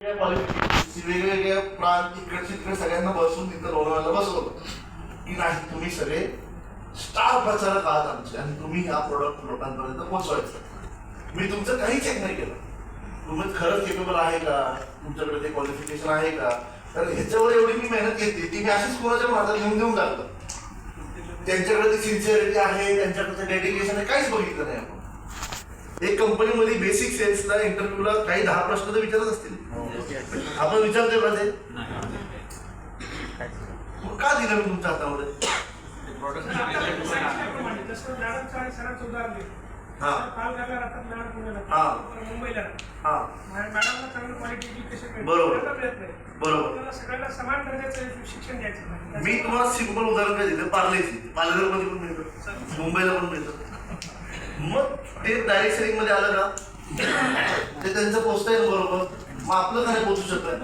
वेगवेगळ्या प्रांत इकडे सगळ्यांना बसून तिथं लोणावळ्याला बसवलं की नाही तुम्ही सगळे स्टार प्रचारक आहात आमचे आणि तुम्ही हा प्रोडक्ट लोकांपर्यंत पोहोचवायचा. मी तुमचं काही चेक नाही केलं, तुम्ही खरंच केपेबल आहे का, तुमच्याकडे ते क्वालिफिकेशन आहे का, कारण ह्याच्यावर एवढी मी मेहनत घेतली ती मी अशीच कोणाच्या हातात घेऊन देऊन टाकतो. त्यांच्याकडे ती सिन्सिअरिटी आहे, त्यांच्याकडे डेडिकेशन आहे, काहीच बघितलं नाही आपण. एक कंपनीमध्ये बेसिक सेल्सला इंटरव्ह्यूला काही 10 प्रश्न तर विचारत असतील, आपण विचारतोय का ते? मग का दिलं मी तुमच्या हातामध्ये? मी तुम्हाला सिंपल उदाहरण काय दिलं, पार्लेची पालघरमध्ये पण मिळतं, मुंबईला पण मिळतं. मग ते डायरेक्ट सेलिंग मध्ये आलं का ते त्यांचं पोचता येईल बरोबर, मग आपलं काय पोचू शकत.